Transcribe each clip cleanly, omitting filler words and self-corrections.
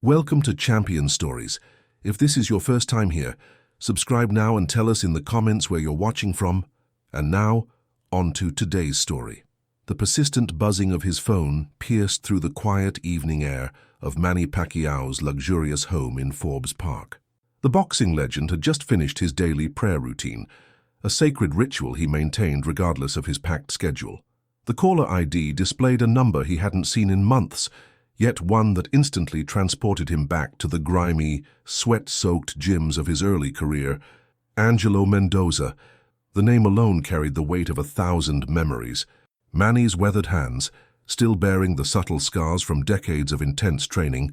Welcome to Champion Stories. If this is your first time here, subscribe now and tell us in the comments where you're watching from. And now, on to today's story. The persistent buzzing of his phone pierced through the quiet evening air of Manny Pacquiao's luxurious home in Forbes Park. The boxing legend had just finished his daily prayer routine, a sacred ritual he maintained regardless of his packed schedule. The caller ID displayed a number he hadn't seen in months, yet one that instantly transported him back to the grimy, sweat-soaked gyms of his early career. Angelo Mendoza. The name alone carried the weight of 1,000 memories. Manny's weathered hands, still bearing the subtle scars from decades of intense training,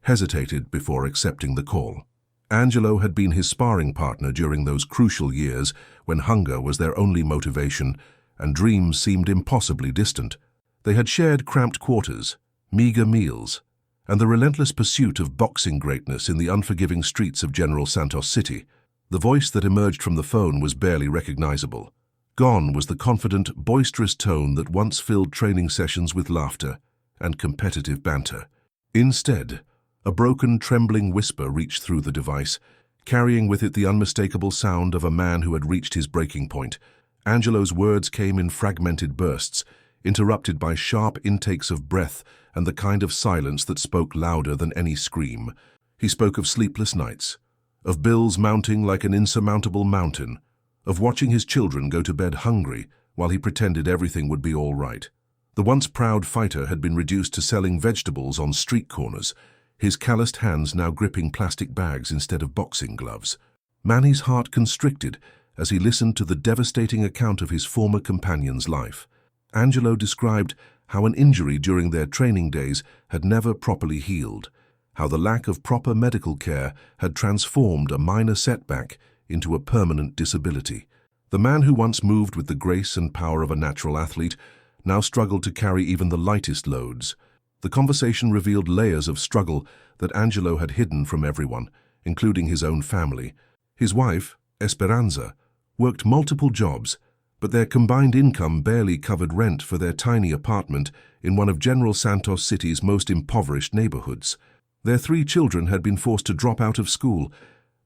hesitated before accepting the call. Angelo had been his sparring partner during those crucial years when hunger was their only motivation and dreams seemed impossibly distant. They had shared cramped quarters, meager meals, and the relentless pursuit of boxing greatness in the unforgiving streets of General Santos City. The voice that emerged from the phone was barely recognizable. Gone was the confident, boisterous tone that once filled training sessions with laughter and competitive banter. Instead, a broken, trembling whisper reached through the device, carrying with it the unmistakable sound of a man who had reached his breaking point. Angelo's words came in fragmented bursts, interrupted by sharp intakes of breath and the kind of silence that spoke louder than any scream. He spoke of sleepless nights, of bills mounting like an insurmountable mountain, of watching his children go to bed hungry while he pretended everything would be all right. The once proud fighter had been reduced to selling vegetables on street corners, his calloused hands now gripping plastic bags instead of boxing gloves. Manny's heart constricted as he listened to the devastating account of his former companion's life. Angelo described how an injury during their training days had never properly healed, how the lack of proper medical care had transformed a minor setback into a permanent disability. The man who once moved with the grace and power of a natural athlete now struggled to carry even the lightest loads. The conversation revealed layers of struggle that Angelo had hidden from everyone, including his own family. His wife, Esperanza, worked multiple jobs, but their combined income barely covered rent for their tiny apartment in one of General Santos City's most impoverished neighborhoods. Their 3 children had been forced to drop out of school,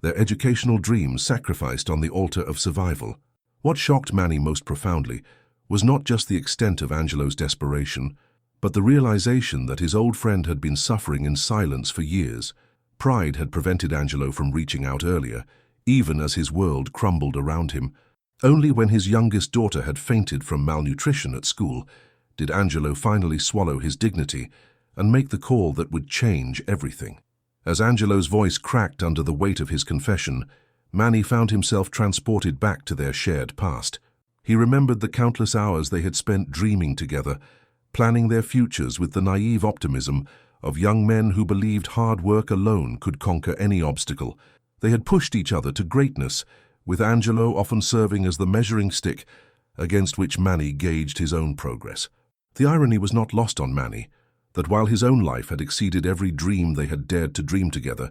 their educational dreams sacrificed on the altar of survival. What shocked Manny most profoundly was not just the extent of Angelo's desperation, but the realization that his old friend had been suffering in silence for years. Pride had prevented Angelo from reaching out earlier, even as his world crumbled around him. Only when his youngest daughter had fainted from malnutrition at school did Angelo finally swallow his dignity and make the call that would change everything. As Angelo's voice cracked under the weight of his confession, Manny found himself transported back to their shared past. He remembered the countless hours they had spent dreaming together, planning their futures with the naive optimism of young men who believed hard work alone could conquer any obstacle. They had pushed each other to greatness, with Angelo often serving as the measuring stick against which Manny gauged his own progress. The irony was not lost on Manny, that while his own life had exceeded every dream they had dared to dream together,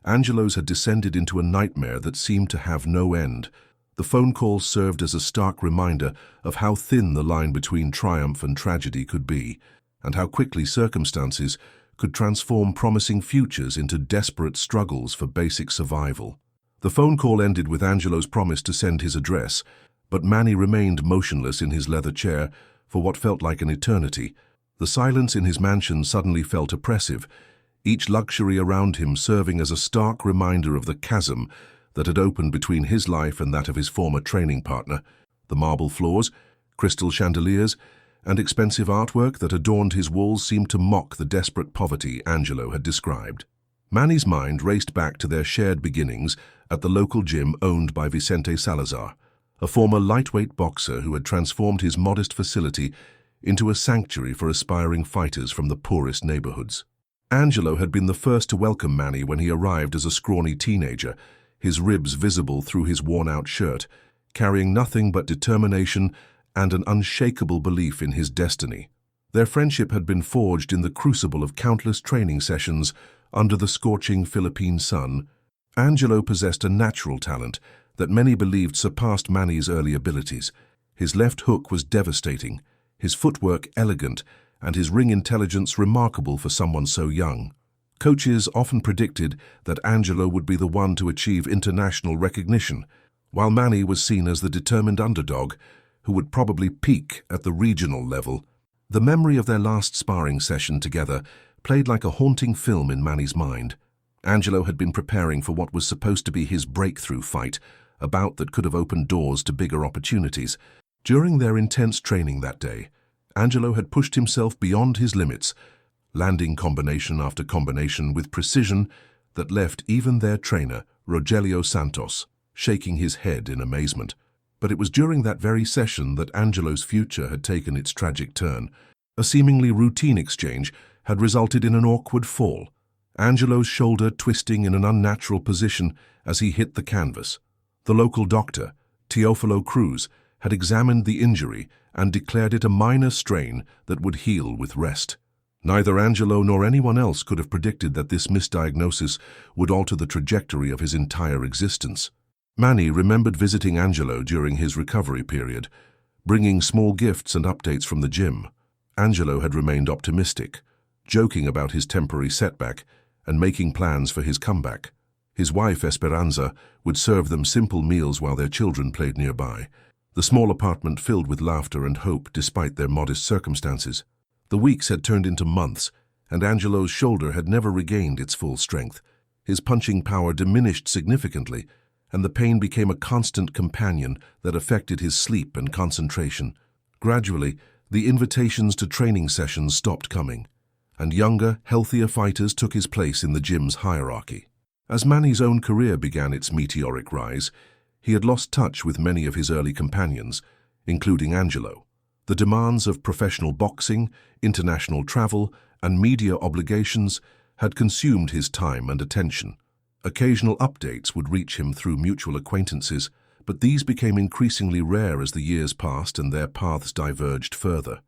Angelo's had descended into a nightmare that seemed to have no end. The phone call served as a stark reminder of how thin the line between triumph and tragedy could be, and how quickly circumstances could transform promising futures into desperate struggles for basic survival. The phone call ended with Angelo's promise to send his address, but Manny remained motionless in his leather chair for what felt like an eternity. The silence in his mansion suddenly felt oppressive, each luxury around him serving as a stark reminder of the chasm that had opened between his life and that of his former training partner. The marble floors, crystal chandeliers, and expensive artwork that adorned his walls seemed to mock the desperate poverty Angelo had described. Manny's mind raced back to their shared beginnings at the local gym owned by Vicente Salazar, a former lightweight boxer who had transformed his modest facility into a sanctuary for aspiring fighters from the poorest neighborhoods. Angelo had been the first to welcome Manny when he arrived as a scrawny teenager, his ribs visible through his worn-out shirt, carrying nothing but determination and an unshakable belief in his destiny. Their friendship had been forged in the crucible of countless training sessions under the scorching Philippine sun. Angelo possessed a natural talent that many believed surpassed Manny's early abilities. His left hook was devastating, his footwork elegant, and his ring intelligence remarkable for someone so young. Coaches often predicted that Angelo would be the one to achieve international recognition, while Manny was seen as the determined underdog who would probably peak at the regional level. The memory of their last sparring session together played like a haunting film in Manny's mind. Angelo had been preparing for what was supposed to be his breakthrough fight, a bout that could have opened doors to bigger opportunities. During their intense training that day, Angelo had pushed himself beyond his limits, landing combination after combination with precision that left even their trainer, Rogelio Santos, shaking his head in amazement. But it was during that very session that Angelo's future had taken its tragic turn. A seemingly routine exchange had resulted in an awkward fall, Angelo's shoulder twisting in an unnatural position as he hit the canvas. The local doctor, Teofilo Cruz, had examined the injury and declared it a minor strain that would heal with rest. Neither Angelo nor anyone else could have predicted that this misdiagnosis would alter the trajectory of his entire existence. Manny remembered visiting Angelo during his recovery period, bringing small gifts and updates from the gym. Angelo had remained optimistic, joking about his temporary setback and making plans for his comeback. His wife, Esperanza, would serve them simple meals while their children played nearby. The small apartment filled with laughter and hope despite their modest circumstances. The weeks had turned into months, and Angelo's shoulder had never regained its full strength. His punching power diminished significantly, and the pain became a constant companion that affected his sleep and concentration. Gradually, the invitations to training sessions stopped coming, and younger, healthier fighters took his place in the gym's hierarchy. As Manny's own career began its meteoric rise, he had lost touch with many of his early companions, including Angelo. The demands of professional boxing, international travel, and media obligations had consumed his time and attention. Occasional updates would reach him through mutual acquaintances, but these became increasingly rare as the years passed and their paths diverged further.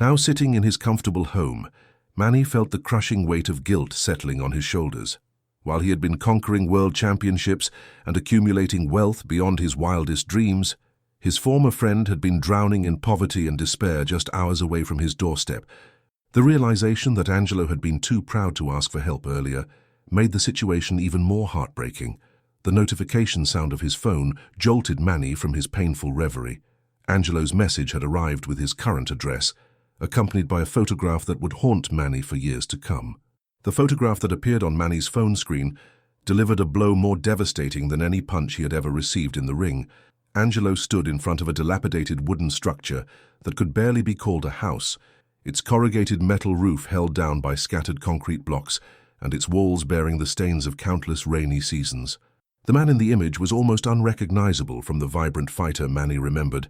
Now sitting in his comfortable home, Manny felt the crushing weight of guilt settling on his shoulders. While he had been conquering world championships and accumulating wealth beyond his wildest dreams, his former friend had been drowning in poverty and despair just hours away from his doorstep. The realization that Angelo had been too proud to ask for help earlier made the situation even more heartbreaking. The notification sound of his phone jolted Manny from his painful reverie. Angelo's message had arrived with his current address, accompanied by a photograph that would haunt Manny for years to come. The photograph that appeared on Manny's phone screen delivered a blow more devastating than any punch he had ever received in the ring. Angelo stood in front of a dilapidated wooden structure that could barely be called a house, its corrugated metal roof held down by scattered concrete blocks and its walls bearing the stains of countless rainy seasons. The man in the image was almost unrecognizable from the vibrant fighter Manny remembered.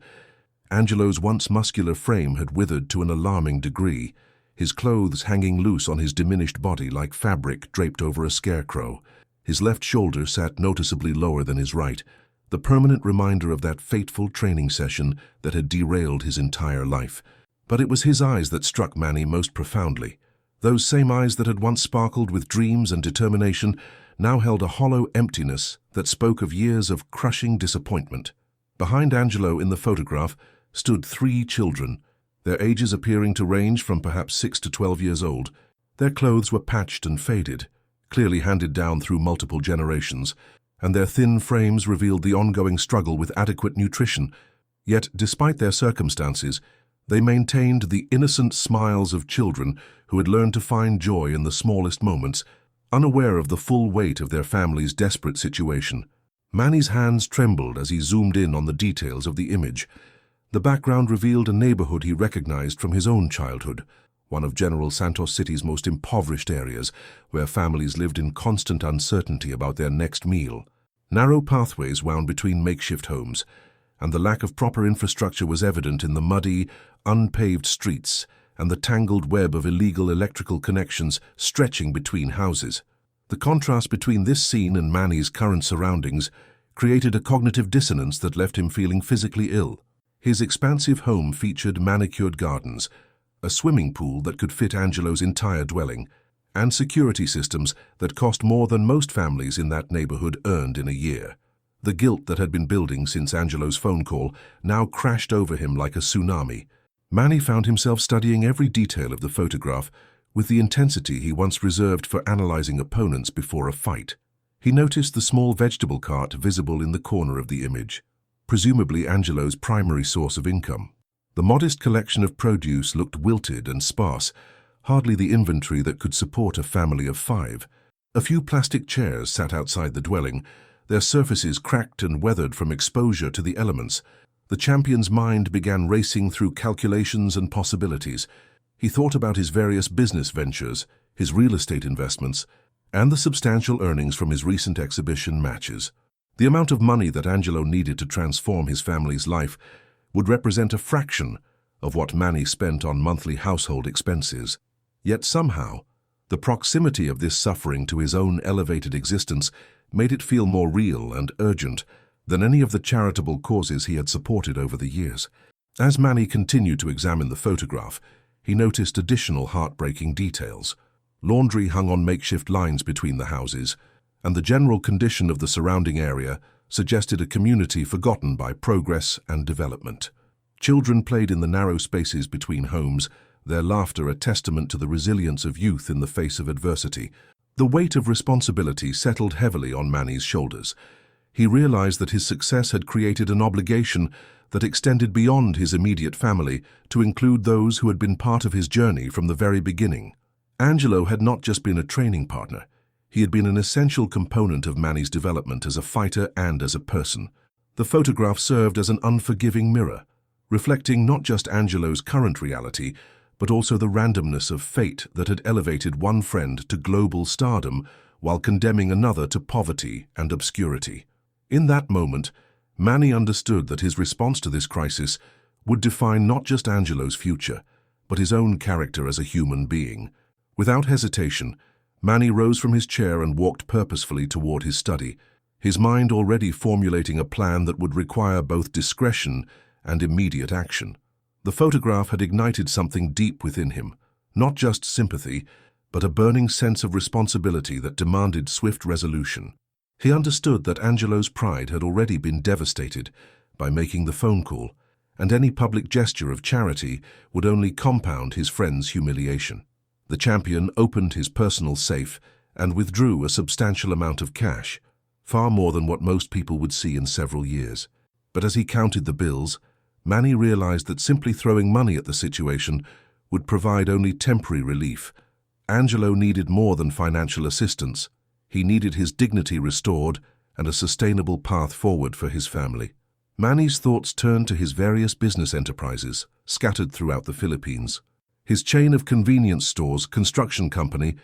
Angelo's once muscular frame had withered to an alarming degree, his clothes hanging loose on his diminished body like fabric draped over a scarecrow. His left shoulder sat noticeably lower than his right, the permanent reminder of that fateful training session that had derailed his entire life. But it was his eyes that struck Manny most profoundly. Those same eyes that had once sparkled with dreams and determination now held a hollow emptiness that spoke of years of crushing disappointment. Behind Angelo in the photograph stood 3 children, their ages appearing to range from perhaps 6 to 12 years old. Their clothes were patched and faded, clearly handed down through multiple generations, and their thin frames revealed the ongoing struggle with adequate nutrition. Yet, despite their circumstances, they maintained the innocent smiles of children who had learned to find joy in the smallest moments, unaware of the full weight of their family's desperate situation. Manny's hands trembled as he zoomed in on the details of the image. The background revealed a neighborhood he recognized from his own childhood, one of General Santos City's most impoverished areas, where families lived in constant uncertainty about their next meal. Narrow pathways wound between makeshift homes, and the lack of proper infrastructure was evident in the muddy, unpaved streets and the tangled web of illegal electrical connections stretching between houses. The contrast between this scene and Manny's current surroundings created a cognitive dissonance that left him feeling physically ill. His expansive home featured manicured gardens, a swimming pool that could fit Angelo's entire dwelling, and security systems that cost more than most families in that neighborhood earned in a year. The guilt that had been building since Angelo's phone call now crashed over him like a tsunami. Manny found himself studying every detail of the photograph with the intensity he once reserved for analyzing opponents before a fight. He noticed the small vegetable cart visible in the corner of the image, presumably Angelo's primary source of income. The modest collection of produce looked wilted and sparse, hardly the inventory that could support a family of 5. A few plastic chairs sat outside the dwelling, their surfaces cracked and weathered from exposure to the elements. The champion's mind began racing through calculations and possibilities. He thought about his various business ventures, his real estate investments, and the substantial earnings from his recent exhibition matches. The amount of money that Angelo needed to transform his family's life would represent a fraction of what Manny spent on monthly household expenses. Yet somehow, the proximity of this suffering to his own elevated existence made it feel more real and urgent than any of the charitable causes he had supported over the years. As Manny continued to examine the photograph, he noticed additional heartbreaking details. Laundry hung on makeshift lines between the houses, and the general condition of the surrounding area suggested a community forgotten by progress and development. Children played in the narrow spaces between homes, their laughter a testament to the resilience of youth in the face of adversity. The weight of responsibility settled heavily on Manny's shoulders. He realized that his success had created an obligation that extended beyond his immediate family to include those who had been part of his journey from the very beginning. Angelo had not just been a training partner. He had been an essential component of Manny's development as a fighter and as a person. The photograph served as an unforgiving mirror, reflecting not just Angelo's current reality, but also the randomness of fate that had elevated one friend to global stardom while condemning another to poverty and obscurity. In that moment, Manny understood that his response to this crisis would define not just Angelo's future, but his own character as a human being. Without hesitation, Manny rose from his chair and walked purposefully toward his study, his mind already formulating a plan that would require both discretion and immediate action. The photograph had ignited something deep within him, not just sympathy, but a burning sense of responsibility that demanded swift resolution. He understood that Angelo's pride had already been devastated by making the phone call, and any public gesture of charity would only compound his friend's humiliation. The champion opened his personal safe and withdrew a substantial amount of cash, far more than what most people would see in several years. But as he counted the bills, Manny realized that simply throwing money at the situation would provide only temporary relief. Angelo needed more than financial assistance. He needed his dignity restored and a sustainable path forward for his family. Manny's thoughts turned to his various business enterprises, scattered throughout the Philippines. His chain of convenience stores, construction company,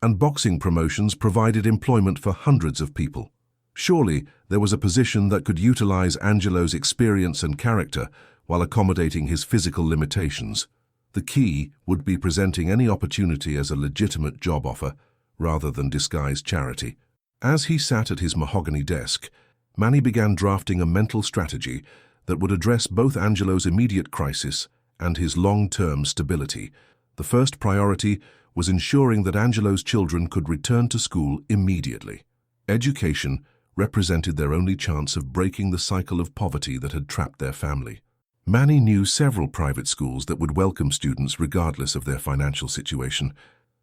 and boxing promotions provided employment for hundreds of people. Surely, there was a position that could utilize Angelo's experience and character while accommodating his physical limitations. The key would be presenting any opportunity as a legitimate job offer, rather than disguised charity. As he sat at his mahogany desk, Manny began drafting a mental strategy that would address both Angelo's immediate crisis and his long-term stability. The first priority was ensuring that Angelo's children could return to school immediately. Education represented their only chance of breaking the cycle of poverty that had trapped their family. Manny knew several private schools that would welcome students regardless of their financial situation,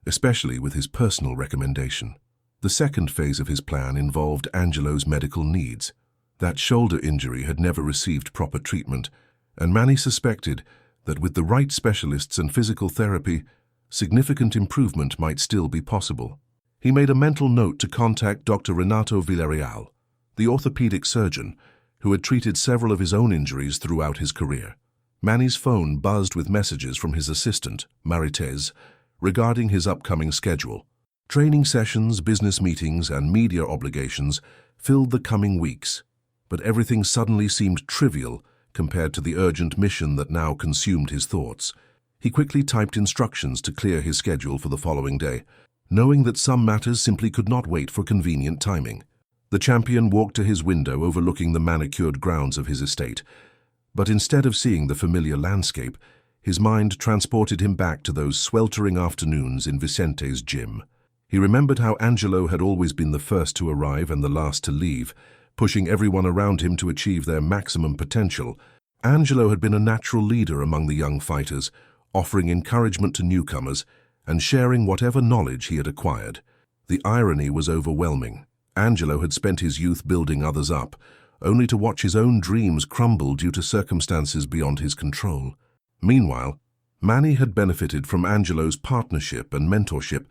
especially with his personal recommendation. The second phase of his plan involved Angelo's medical needs. That shoulder injury had never received proper treatment, and Manny suspected that with the right specialists and physical therapy, significant improvement might still be possible. He made a mental note to contact Dr. Renato Villarreal, the orthopedic surgeon who had treated several of his own injuries throughout his career. Manny's phone buzzed with messages from his assistant, Marites, regarding his upcoming schedule. Training sessions, business meetings, and media obligations filled the coming weeks, but everything suddenly seemed trivial compared to the urgent mission that now consumed his thoughts. He quickly typed instructions to clear his schedule for the following day, knowing that some matters simply could not wait for convenient timing. The champion walked to his window overlooking the manicured grounds of his estate, but instead of seeing the familiar landscape, his mind transported him back to those sweltering afternoons in Vicente's gym. He remembered how Angelo had always been the first to arrive and the last to leave, pushing everyone around him to achieve their maximum potential. Angelo had been a natural leader among the young fighters, offering encouragement to newcomers and sharing whatever knowledge he had acquired. The irony was overwhelming. Angelo had spent his youth building others up, only to watch his own dreams crumble due to circumstances beyond his control. Meanwhile, Manny had benefited from Angelo's partnership and mentorship,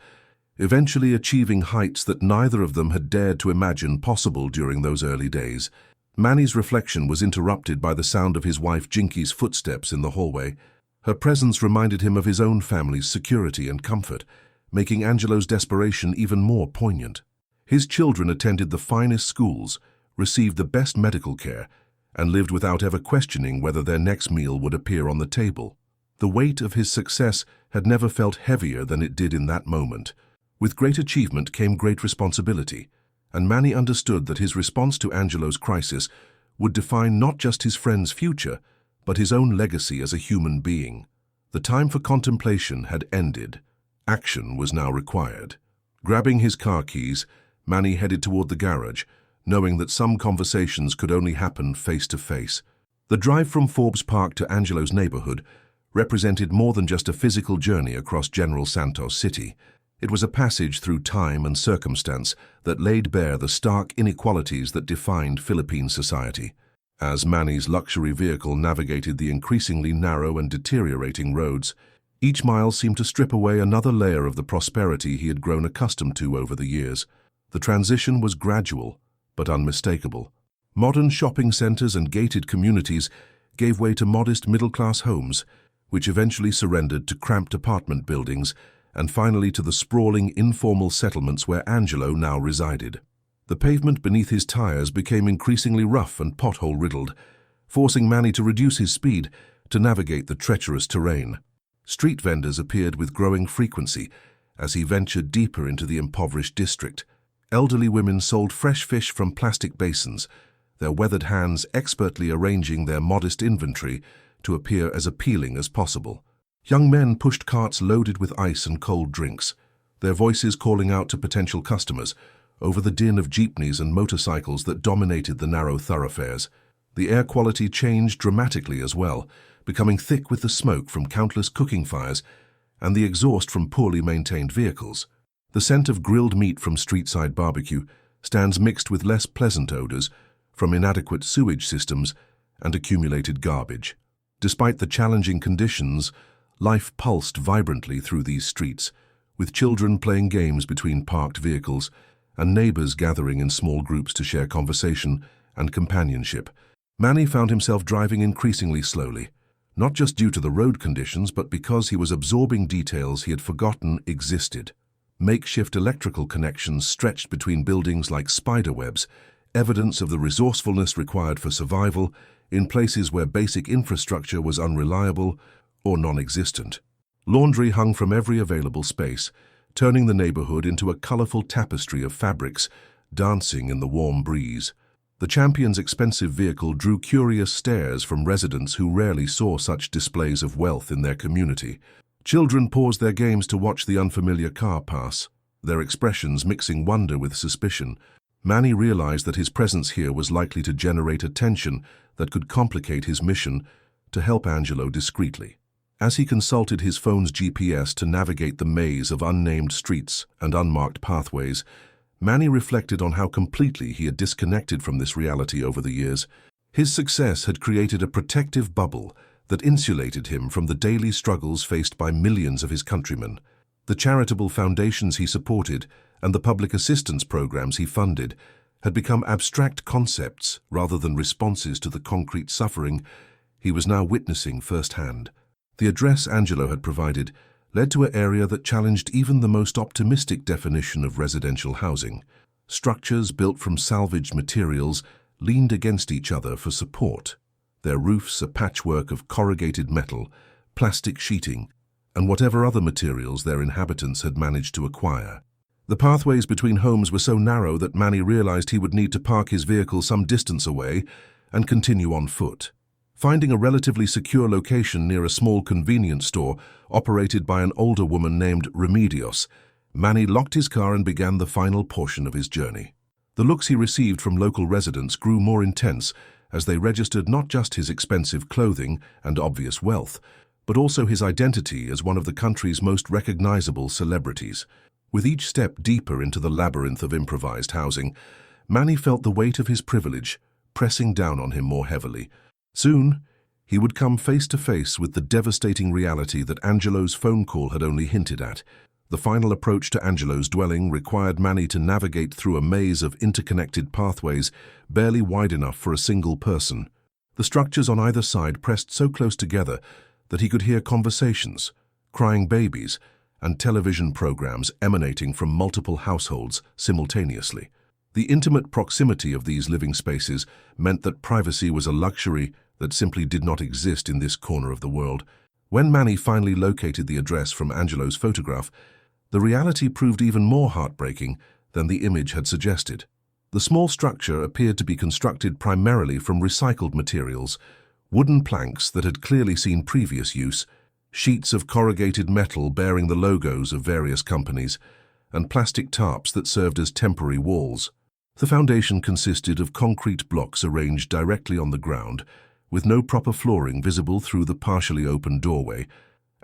eventually achieving heights that neither of them had dared to imagine possible during those early days. Manny's reflection was interrupted by the sound of his wife Jinky's footsteps in the hallway. Her presence reminded him of his own family's security and comfort, making Angelo's desperation even more poignant. His children attended the finest schools, received the best medical care, and lived without ever questioning whether their next meal would appear on the table. The weight of his success had never felt heavier than it did in that moment. With great achievement came great responsibility, and Manny understood that his response to Angelo's crisis would define not just his friend's future, but his own legacy as a human being. The time for contemplation had ended. Action was now required. Grabbing his car keys, Manny headed toward the garage, knowing that some conversations could only happen face to face. The drive from Forbes Park to Angelo's neighborhood represented more than just a physical journey across General Santos City. It was a passage through time and circumstance that laid bare the stark inequalities that defined Philippine society. As Manny's luxury vehicle navigated the increasingly narrow and deteriorating roads, each mile seemed to strip away another layer of the prosperity he had grown accustomed to over the years. The transition was gradual, but unmistakable. Modern shopping centers and gated communities gave way to modest middle-class homes, which eventually surrendered to cramped apartment buildings and finally to the sprawling, informal settlements where Angelo now resided. The pavement beneath his tires became increasingly rough and pothole-riddled, forcing Manny to reduce his speed to navigate the treacherous terrain. Street vendors appeared with growing frequency as he ventured deeper into the impoverished district. Elderly women sold fresh fish from plastic basins, their weathered hands expertly arranging their modest inventory to appear as appealing as possible. Young men pushed carts loaded with ice and cold drinks, their voices calling out to potential customers over the din of jeepneys and motorcycles that dominated the narrow thoroughfares. The air quality changed dramatically as well, becoming thick with the smoke from countless cooking fires and the exhaust from poorly maintained vehicles. The scent of grilled meat from street-side barbecue stands mixed with less pleasant odors from inadequate sewage systems and accumulated garbage. Despite the challenging conditions, life pulsed vibrantly through these streets, with children playing games between parked vehicles and neighbors gathering in small groups to share conversation and companionship. Manny found himself driving increasingly slowly, not just due to the road conditions, but because he was absorbing details he had forgotten existed. Makeshift electrical connections stretched between buildings like spiderwebs, evidence of the resourcefulness required for survival in places where basic infrastructure was unreliable or non-existent. Laundry hung from every available space, turning the neighborhood into a colorful tapestry of fabrics dancing in the warm breeze. The champion's expensive vehicle drew curious stares from residents who rarely saw such displays of wealth in their community. Children paused their games to watch the unfamiliar car pass, their expressions mixing wonder with suspicion. Manny realized that his presence here was likely to generate a tension that could complicate his mission to help Angelo discreetly. As he consulted his phone's GPS to navigate the maze of unnamed streets and unmarked pathways, Manny reflected on how completely he had disconnected from this reality over the years. His success had created a protective bubble that insulated him from the daily struggles faced by millions of his countrymen. The charitable foundations he supported and the public assistance programs he funded had become abstract concepts rather than responses to the concrete suffering he was now witnessing firsthand. The address Angelo had provided led to an area that challenged even the most optimistic definition of residential housing. Structures built from salvaged materials leaned against each other for support, their roofs a patchwork of corrugated metal, plastic sheeting, and whatever other materials their inhabitants had managed to acquire. The pathways between homes were so narrow that Manny realized he would need to park his vehicle some distance away and continue on foot. Finding a relatively secure location near a small convenience store operated by an older woman named Remedios, Manny locked his car and began the final portion of his journey. The looks he received from local residents grew more intense as they registered not just his expensive clothing and obvious wealth, but also his identity as one of the country's most recognizable celebrities. With each step deeper into the labyrinth of improvised housing, Manny felt the weight of his privilege pressing down on him more heavily. Soon, he would come face to face with the devastating reality that Angelo's phone call had only hinted at. The final approach to Angelo's dwelling required Manny to navigate through a maze of interconnected pathways barely wide enough for a single person. The structures on either side pressed so close together that he could hear conversations, crying babies, and television programs emanating from multiple households simultaneously. The intimate proximity of these living spaces meant that privacy was a luxury that simply did not exist in this corner of the world. When Manny finally located the address from Angelo's photograph, the reality proved even more heartbreaking than the image had suggested. The small structure appeared to be constructed primarily from recycled materials, wooden planks that had clearly seen previous use, sheets of corrugated metal bearing the logos of various companies, and plastic tarps that served as temporary walls. The foundation consisted of concrete blocks arranged directly on the ground, with no proper flooring visible through the partially open doorway.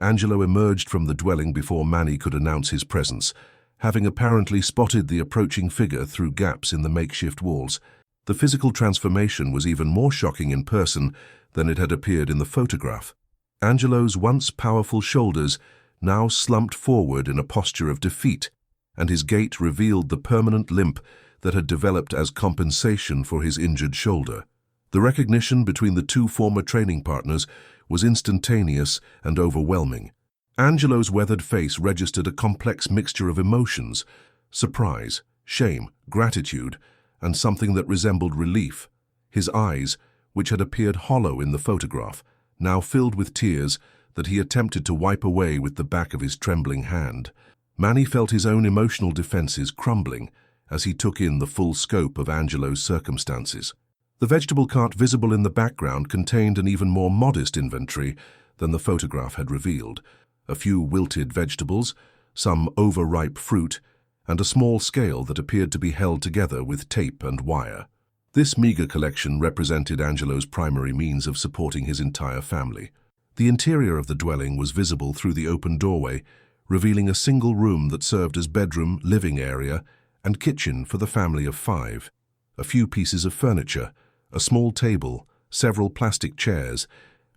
Angelo emerged from the dwelling before Manny could announce his presence, having apparently spotted the approaching figure through gaps in the makeshift walls. The physical transformation was even more shocking in person than it had appeared in the photograph. Angelo's once powerful shoulders now slumped forward in a posture of defeat, and his gait revealed the permanent limp that had developed as compensation for his injured shoulder. The recognition between the two former training partners was instantaneous and overwhelming. Angelo's weathered face registered a complex mixture of emotions: surprise, shame, gratitude, and something that resembled relief. His eyes, which had appeared hollow in the photograph, now filled with tears that he attempted to wipe away with the back of his trembling hand. Manny felt his own emotional defenses crumbling as he took in the full scope of Angelo's circumstances. The vegetable cart visible in the background contained an even more modest inventory than the photograph had revealed: a few wilted vegetables, some overripe fruit, and a small scale that appeared to be held together with tape and wire. This meager collection represented Angelo's primary means of supporting his entire family. The interior of the dwelling was visible through the open doorway, revealing a single room that served as bedroom, living area, and kitchen for the family of 5. A few pieces of furniture, a small table, several plastic chairs,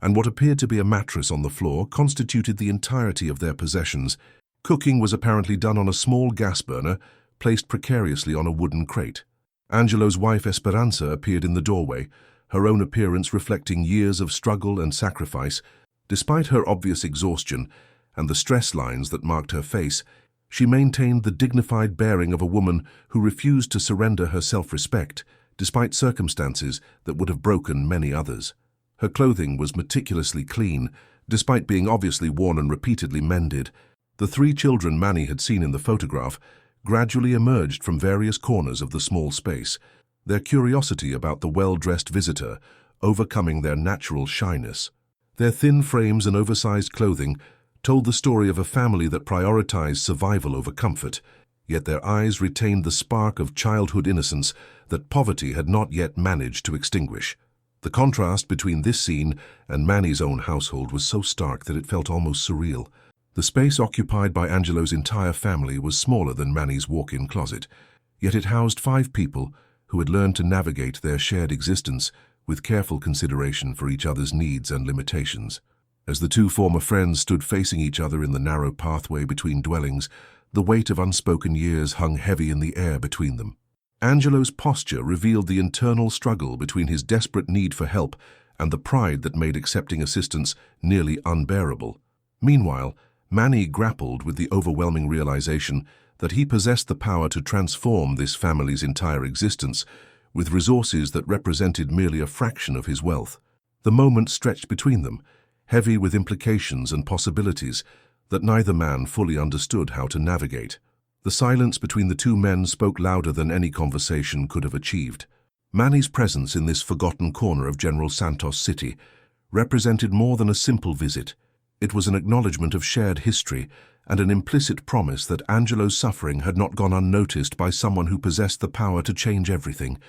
and what appeared to be a mattress on the floor constituted the entirety of their possessions. Cooking was apparently done on a small gas burner, placed precariously on a wooden crate. Angelo's wife Esperanza appeared in the doorway, her own appearance reflecting years of struggle and sacrifice. Despite her obvious exhaustion and the stress lines that marked her face, she maintained the dignified bearing of a woman who refused to surrender her self-respect, despite circumstances that would have broken many others. Her clothing was meticulously clean, despite being obviously worn and repeatedly mended. The 3 children Manny had seen in the photograph gradually emerged from various corners of the small space, their curiosity about the well-dressed visitor overcoming their natural shyness. Their thin frames and oversized clothing told the story of a family that prioritized survival over comfort, yet their eyes retained the spark of childhood innocence that poverty had not yet managed to extinguish. The contrast between this scene and Manny's own household was so stark that it felt almost surreal. The space occupied by Angelo's entire family was smaller than Manny's walk-in closet, yet it housed 5 people who had learned to navigate their shared existence with careful consideration for each other's needs and limitations. As the 2 former friends stood facing each other in the narrow pathway between dwellings, the weight of unspoken years hung heavy in the air between them. Angelo's posture revealed the internal struggle between his desperate need for help and the pride that made accepting assistance nearly unbearable. Meanwhile, Manny grappled with the overwhelming realization that he possessed the power to transform this family's entire existence with resources that represented merely a fraction of his wealth. The moment stretched between them, heavy with implications and possibilities that neither man fully understood how to navigate. The silence between the 2 men spoke louder than any conversation could have achieved. Manny's presence in this forgotten corner of General Santos City represented more than a simple visit. It was an acknowledgement of shared history and an implicit promise that Angelo's suffering had not gone unnoticed by someone who possessed the power to change everything.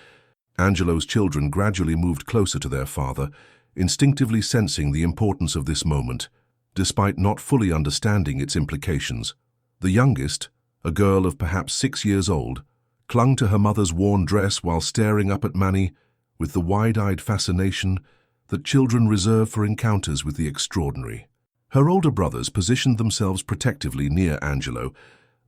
Angelo's children gradually moved closer to their father, instinctively sensing the importance of this moment. despite not fully understanding its implications. The youngest, a girl of perhaps 6 years old, clung to her mother's worn dress while staring up at Manny with the wide-eyed fascination that children reserve for encounters with the extraordinary. Her older brothers positioned themselves protectively near Angelo,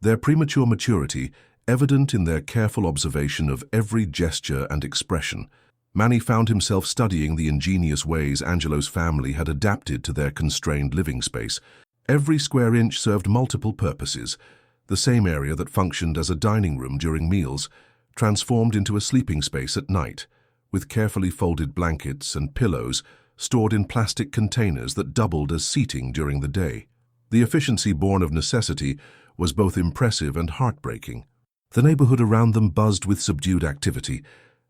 their premature maturity evident in their careful observation of every gesture and expression. Manny found himself studying the ingenious ways Angelo's family had adapted to their constrained living space. Every square inch served multiple purposes. The same area that functioned as a dining room during meals transformed into a sleeping space at night, with carefully folded blankets and pillows stored in plastic containers that doubled as seating during the day. The efficiency born of necessity was both impressive and heartbreaking. The neighborhood around them buzzed with subdued activity,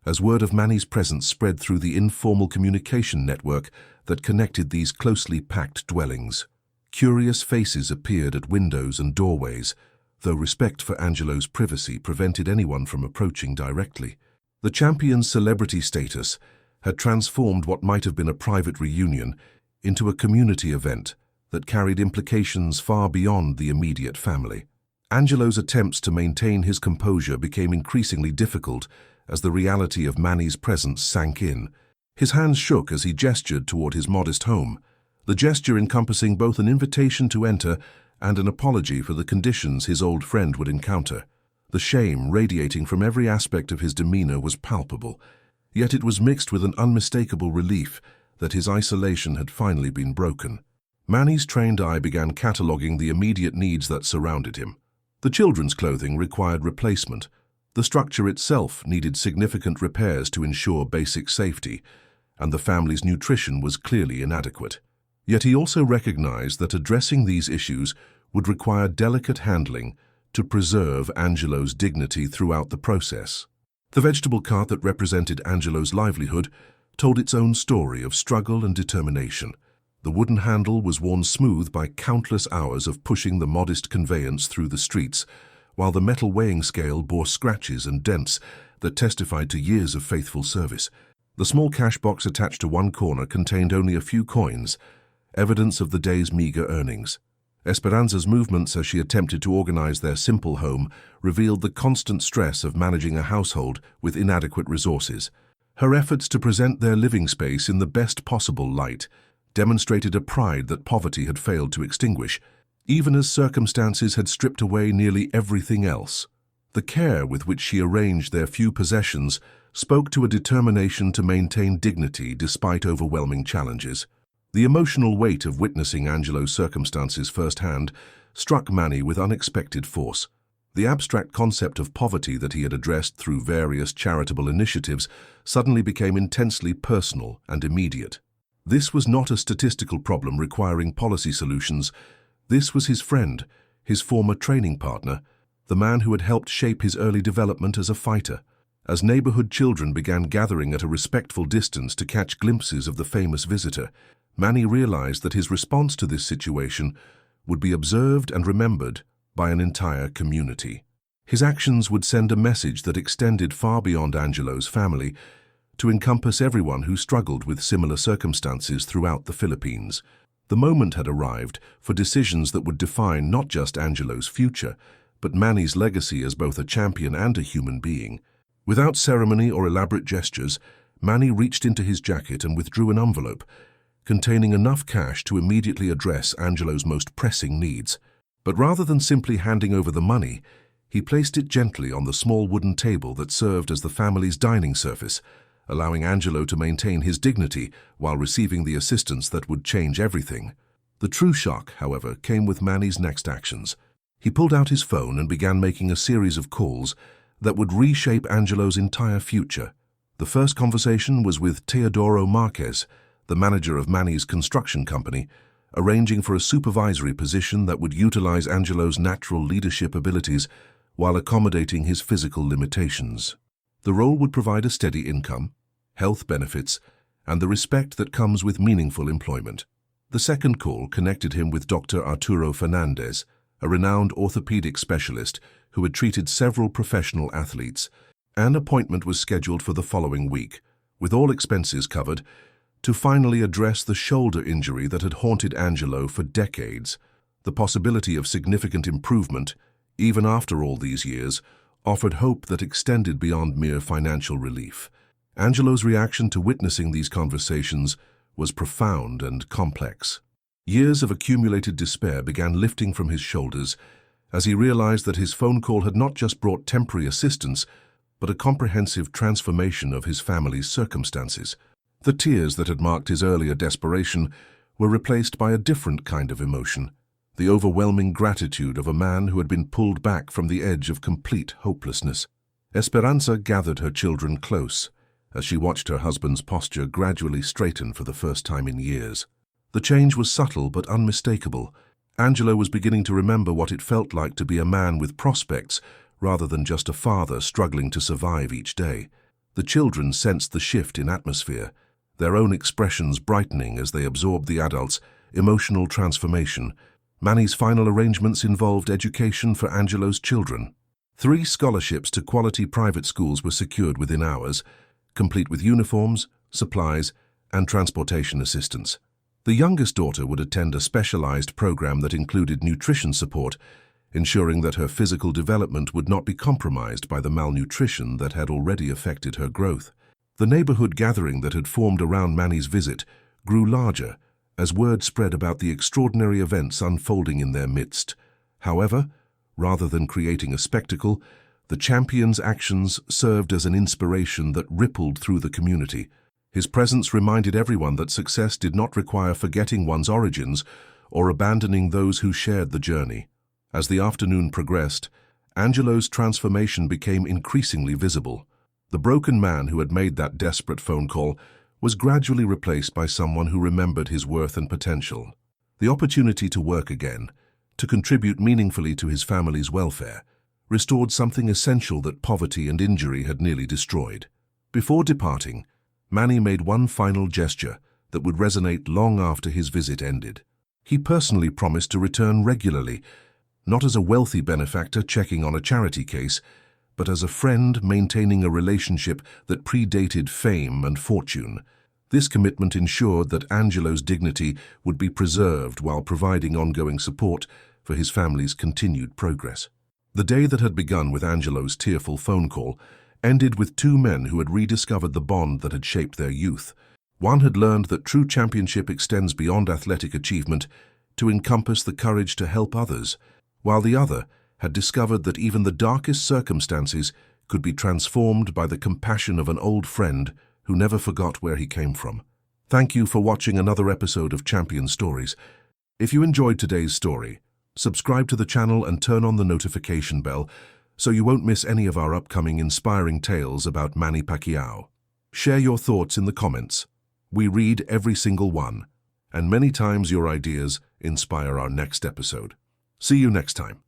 as word of Manny's presence spread through the informal communication network that connected these closely packed dwellings. Curious faces appeared at windows and doorways, though respect for Angelo's privacy prevented anyone from approaching directly. The champion's celebrity status had transformed what might have been a private reunion into a community event that carried implications far beyond the immediate family. Angelo's attempts to maintain his composure became increasingly difficult as the reality of Manny's presence sank in. His hands shook as he gestured toward his modest home, the gesture encompassing both an invitation to enter and an apology for the conditions his old friend would encounter. The shame radiating from every aspect of his demeanor was palpable, yet it was mixed with an unmistakable relief that his isolation had finally been broken. Manny's trained eye began cataloging the immediate needs that surrounded him. The children's clothing required replacement. The structure itself needed significant repairs to ensure basic safety, and the family's nutrition was clearly inadequate. Yet he also recognized that addressing these issues would require delicate handling to preserve Angelo's dignity throughout the process. The vegetable cart that represented Angelo's livelihood told its own story of struggle and determination. The wooden handle was worn smooth by countless hours of pushing the modest conveyance through the streets, while the metal weighing scale bore scratches and dents that testified to years of faithful service. The small cash box attached to one corner contained only a few coins, evidence of the day's meager earnings. Esperanza's movements as she attempted to organize their simple home revealed the constant stress of managing a household with inadequate resources. Her efforts to present their living space in the best possible light demonstrated a pride that poverty had failed to extinguish, even as circumstances had stripped away nearly everything else. The care with which she arranged their few possessions spoke to a determination to maintain dignity despite overwhelming challenges. The emotional weight of witnessing Angelo's circumstances firsthand struck Manny with unexpected force. The abstract concept of poverty that he had addressed through various charitable initiatives suddenly became intensely personal and immediate. This was not a statistical problem requiring policy solutions. This was his friend, his former training partner, the man who had helped shape his early development as a fighter. As neighborhood children began gathering at a respectful distance to catch glimpses of the famous visitor, Manny realized that his response to this situation would be observed and remembered by an entire community. His actions would send a message that extended far beyond Angelo's family, to encompass everyone who struggled with similar circumstances throughout the Philippines. The moment had arrived for decisions that would define not just Angelo's future, but Manny's legacy as both a champion and a human being. Without ceremony or elaborate gestures, Manny reached into his jacket and withdrew an envelope containing enough cash to immediately address Angelo's most pressing needs. But rather than simply handing over the money, he placed it gently on the small wooden table that served as the family's dining surface, allowing Angelo to maintain his dignity while receiving the assistance that would change everything. The true shock, however, came with Manny's next actions. He pulled out his phone and began making a series of calls that would reshape Angelo's entire future. The first conversation was with Teodoro Marquez, the manager of Manny's construction company, arranging for a supervisory position that would utilize Angelo's natural leadership abilities while accommodating his physical limitations. The role would provide a steady income, health benefits, and the respect that comes with meaningful employment. The second call connected him with Dr. Arturo Fernandez, a renowned orthopedic specialist who had treated several professional athletes. An appointment was scheduled for the following week. With all expenses covered, to finally address the shoulder injury that had haunted Angelo for decades. The possibility of significant improvement, even after all these years, offered hope that extended beyond mere financial relief. Angelo's reaction to witnessing these conversations was profound and complex. Years of accumulated despair began lifting from his shoulders as he realized that his phone call had not just brought temporary assistance, but a comprehensive transformation of his family's circumstances. The tears that had marked his earlier desperation were replaced by a different kind of emotion, the overwhelming gratitude of a man who had been pulled back from the edge of complete hopelessness. Esperanza gathered her children close as she watched her husband's posture gradually straighten for the first time in years. The change was subtle but unmistakable. Angelo was beginning to remember what it felt like to be a man with prospects rather than just a father struggling to survive each day. The children sensed the shift in atmosphere, their own expressions brightening as they absorbed the adults' emotional transformation. Manny's final arrangements involved education for Angelo's children. 3 scholarships to quality private schools were secured within hours, complete with uniforms, supplies, and transportation assistance. The youngest daughter would attend a specialized program that included nutrition support, ensuring that her physical development would not be compromised by the malnutrition that had already affected her growth. The neighborhood gathering that had formed around Manny's visit grew larger as word spread about the extraordinary events unfolding in their midst. However, rather than creating a spectacle, the champion's actions served as an inspiration that rippled through the community. His presence reminded everyone that success did not require forgetting one's origins or abandoning those who shared the journey. As the afternoon progressed, Angelo's transformation became increasingly visible. The broken man who had made that desperate phone call was gradually replaced by someone who remembered his worth and potential. The opportunity to work again, to contribute meaningfully to his family's welfare, restored something essential that poverty and injury had nearly destroyed. Before departing, Manny made one final gesture that would resonate long after his visit ended. He personally promised to return regularly, not as a wealthy benefactor checking on a charity case, but as a friend maintaining a relationship that predated fame and fortune. This commitment ensured that Angelo's dignity would be preserved while providing ongoing support for his family's continued progress. The day that had begun with Angelo's tearful phone call ended with 2 men who had rediscovered the bond that had shaped their youth. One had learned that true championship extends beyond athletic achievement to encompass the courage to help others, while the other had discovered that even the darkest circumstances could be transformed by the compassion of an old friend who never forgot where he came from. Thank you for watching another episode of Champion Stories. If you enjoyed today's story, subscribe to the channel and turn on the notification bell so you won't miss any of our upcoming inspiring tales about Manny Pacquiao. Share your thoughts in the comments. We read every single one, and many times your ideas inspire our next episode. See you next time.